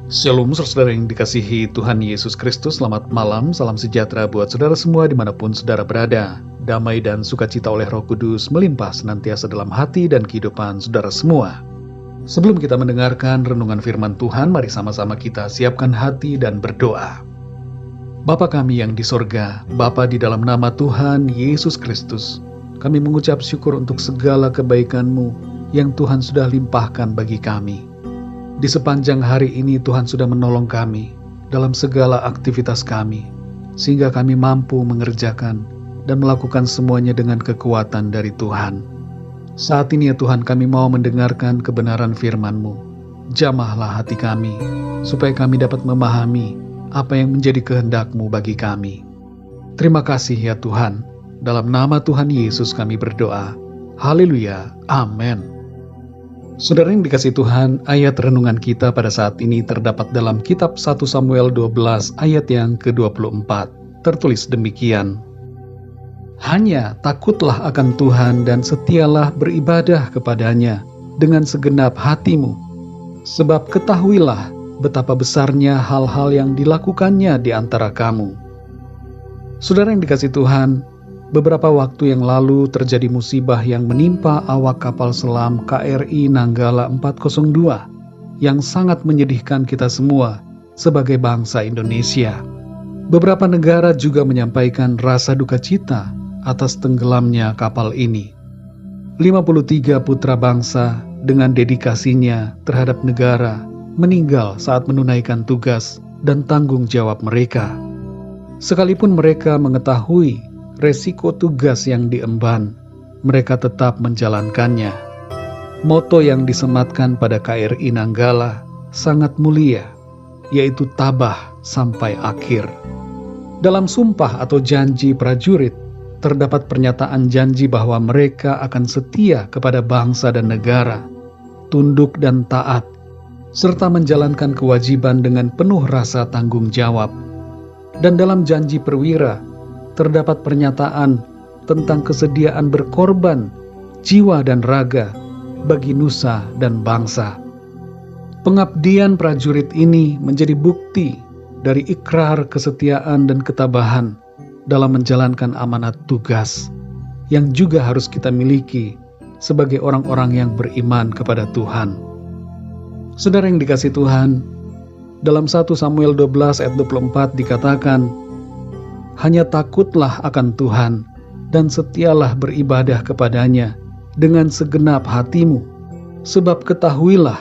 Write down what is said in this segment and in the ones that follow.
Shalom saudara yang dikasihi Tuhan Yesus Kristus, selamat malam, salam sejahtera buat saudara semua dimanapun saudara berada. Damai dan sukacita oleh Roh Kudus melimpah senantiasa dalam hati dan kehidupan saudara semua. Sebelum kita mendengarkan renungan firman Tuhan, mari sama-sama kita siapkan hati dan berdoa. Bapa kami yang di sorga, Bapa di dalam nama Tuhan Yesus Kristus, kami mengucap syukur untuk segala kebaikan-Mu yang Tuhan sudah limpahkan bagi kami. Di sepanjang hari ini Tuhan sudah menolong kami dalam segala aktivitas kami, sehingga kami mampu mengerjakan dan melakukan semuanya dengan kekuatan dari Tuhan. Saat ini ya Tuhan, kami mau mendengarkan kebenaran firman-Mu. Jamahlah hati kami, supaya kami dapat memahami apa yang menjadi kehendak-Mu bagi kami. Terima kasih ya Tuhan, dalam nama Tuhan Yesus kami berdoa. Haleluya, amin. Saudara yang dikasihi Tuhan, ayat renungan kita pada saat ini terdapat dalam kitab 1 Samuel 12 ayat yang ke-24. Tertulis demikian. Hanya takutlah akan Tuhan dan setialah beribadah kepadanya dengan segenap hatimu. Sebab ketahuilah betapa besarnya hal-hal yang dilakukannya di antara kamu. Saudara yang dikasihi Tuhan, beberapa waktu yang lalu terjadi musibah yang menimpa awak kapal selam KRI Nanggala 402 yang sangat menyedihkan kita semua sebagai bangsa Indonesia. Beberapa negara juga menyampaikan rasa duka cita atas tenggelamnya kapal ini. 53 putra bangsa dengan dedikasinya terhadap negara meninggal saat menunaikan tugas dan tanggung jawab mereka. Sekalipun mereka mengetahui resiko tugas yang diemban, mereka tetap menjalankannya. Moto yang disematkan pada KRI Nanggala sangat mulia, yaitu tabah sampai akhir. Dalam sumpah atau janji prajurit, terdapat pernyataan janji bahwa mereka akan setia kepada bangsa dan negara, tunduk dan taat, serta menjalankan kewajiban dengan penuh rasa tanggung jawab. Dan dalam janji perwira, terdapat pernyataan tentang kesediaan berkorban jiwa dan raga bagi nusa dan bangsa. Pengabdian prajurit ini menjadi bukti dari ikrar kesetiaan dan ketabahan dalam menjalankan amanat tugas yang juga harus kita miliki sebagai orang-orang yang beriman kepada Tuhan. Saudara yang dikasihi Tuhan, dalam 1 Samuel 12 ayat 24 dikatakan, hanya takutlah akan Tuhan dan setialah beribadah kepadanya dengan segenap hatimu, sebab ketahuilah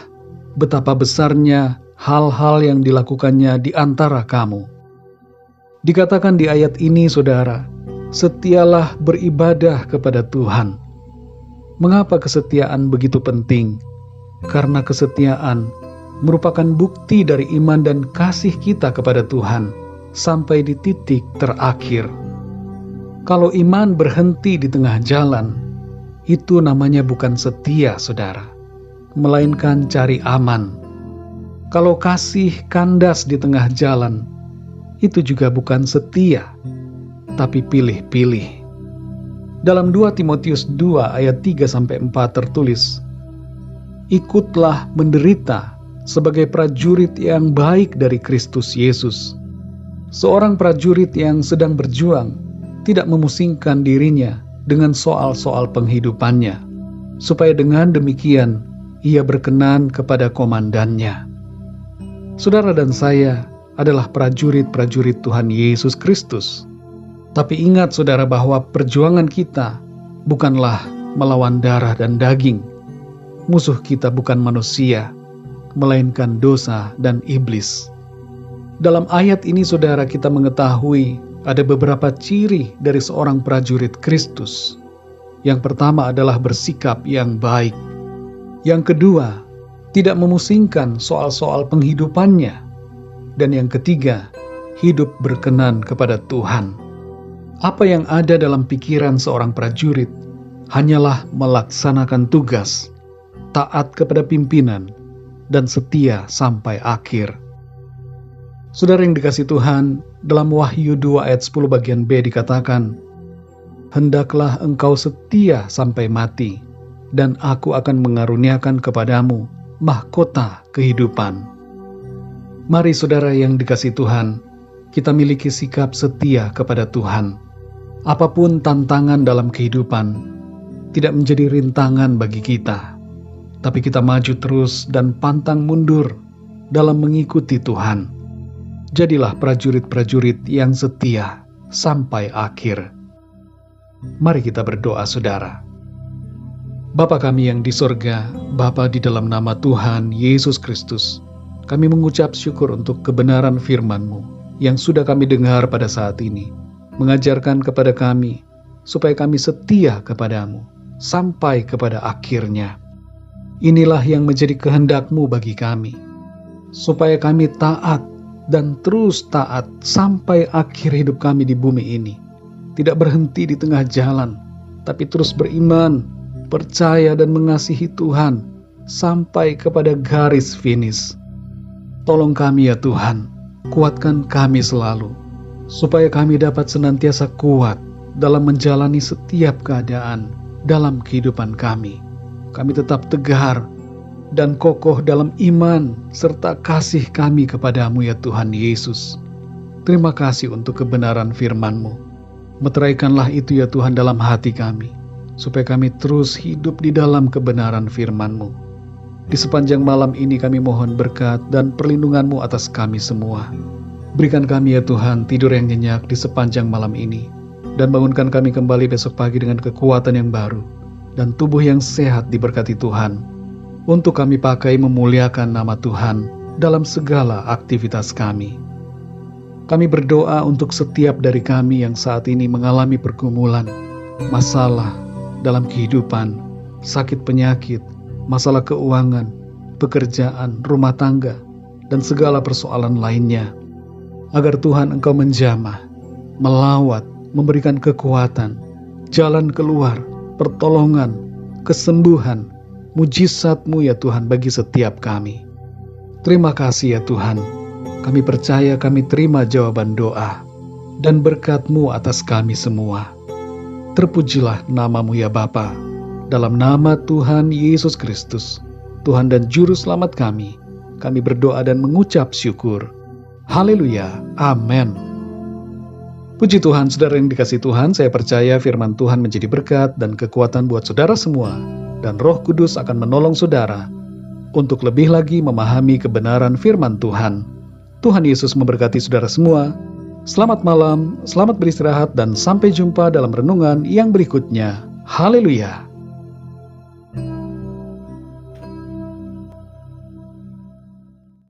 betapa besarnya hal-hal yang dilakukannya di antara kamu. Dikatakan di ayat ini, saudara, setialah beribadah kepada Tuhan. Mengapa kesetiaan begitu penting? Karena kesetiaan merupakan bukti dari iman dan kasih kita kepada Tuhan sampai di titik terakhir. Kalau iman berhenti di tengah jalan, itu namanya bukan setia, saudara, melainkan cari aman. Kalau kasih kandas di tengah jalan, itu juga bukan setia, tapi pilih-pilih. Dalam 2 Timotius 2 ayat 3-4 tertulis, ikutlah menderita sebagai prajurit yang baik dari Kristus Yesus. Seorang prajurit yang sedang berjuang tidak memusingkan dirinya dengan soal-soal penghidupannya, supaya dengan demikian ia berkenan kepada komandannya. Saudara dan saya adalah prajurit-prajurit Tuhan Yesus Kristus. Tapi ingat saudara bahwa perjuangan kita bukanlah melawan darah dan daging. Musuh kita bukan manusia, melainkan dosa dan iblis. Dalam ayat ini saudara, kita mengetahui ada beberapa ciri dari seorang prajurit Kristus. Yang pertama adalah bersikap yang baik. Yang kedua, tidak memusingkan soal-soal penghidupannya. Dan yang ketiga, hidup berkenan kepada Tuhan. Apa yang ada dalam pikiran seorang prajurit hanyalah melaksanakan tugas, taat kepada pimpinan, dan setia sampai akhir. Saudara yang dikasihi Tuhan, dalam Wahyu 2 ayat 10 bagian B dikatakan, hendaklah engkau setia sampai mati, dan aku akan mengaruniakan kepadamu mahkota kehidupan. Mari saudara yang dikasihi Tuhan, kita miliki sikap setia kepada Tuhan. Apapun tantangan dalam kehidupan, tidak menjadi rintangan bagi kita. Tapi kita maju terus dan pantang mundur dalam mengikuti Tuhan. Jadilah prajurit-prajurit yang setia sampai akhir. Mari kita berdoa saudara. Bapa kami yang di sorga, Bapa di dalam nama Tuhan Yesus Kristus, kami mengucap syukur untuk kebenaran firman-Mu yang sudah kami dengar pada saat ini, mengajarkan kepada kami supaya kami setia kepadamu sampai kepada akhirnya. Inilah yang menjadi kehendak-Mu bagi kami, supaya kami taat dan terus taat sampai akhir hidup kami di bumi ini. Tidak berhenti di tengah jalan, tapi terus beriman, percaya dan mengasihi Tuhan sampai kepada garis finish. Tolong kami ya Tuhan, kuatkan kami selalu, supaya kami dapat senantiasa kuat dalam menjalani setiap keadaan dalam kehidupan kami. Kami tetap tegar dan kokoh dalam iman serta kasih kami kepadamu ya Tuhan Yesus. Terima kasih untuk kebenaran firman-Mu. Meteraikanlah itu ya Tuhan dalam hati kami, supaya kami terus hidup di dalam kebenaran firman-Mu. Di sepanjang malam ini kami mohon berkat dan perlindungan-Mu atas kami semua. Berikan kami ya Tuhan tidur yang nyenyak di sepanjang malam ini, dan bangunkan kami kembali besok pagi dengan kekuatan yang baru, dan tubuh yang sehat diberkati Tuhan, untuk kami pakai memuliakan nama Tuhan dalam segala aktivitas kami. Kami berdoa untuk setiap dari kami yang saat ini mengalami pergumulan, masalah dalam kehidupan, sakit penyakit, masalah keuangan, pekerjaan, rumah tangga, dan segala persoalan lainnya. Agar Tuhan Engkau menjamah, melawat, memberikan kekuatan, jalan keluar, pertolongan, kesembuhan, mujizat-Mu ya Tuhan bagi setiap kami. Terima kasih ya Tuhan, kami percaya kami terima jawaban doa, dan berkat-Mu atas kami semua. Terpujilah nama-Mu ya Bapa, dalam nama Tuhan Yesus Kristus, Tuhan dan Juru Selamat kami berdoa dan mengucap syukur. Haleluya, amin. Puji Tuhan, saudara yang dikasihi Tuhan, saya percaya firman Tuhan menjadi berkat dan kekuatan buat saudara semua, dan Roh Kudus akan menolong saudara untuk lebih lagi memahami kebenaran firman Tuhan. Tuhan Yesus memberkati saudara semua. Selamat malam, selamat beristirahat, dan sampai jumpa dalam renungan yang berikutnya. Haleluya.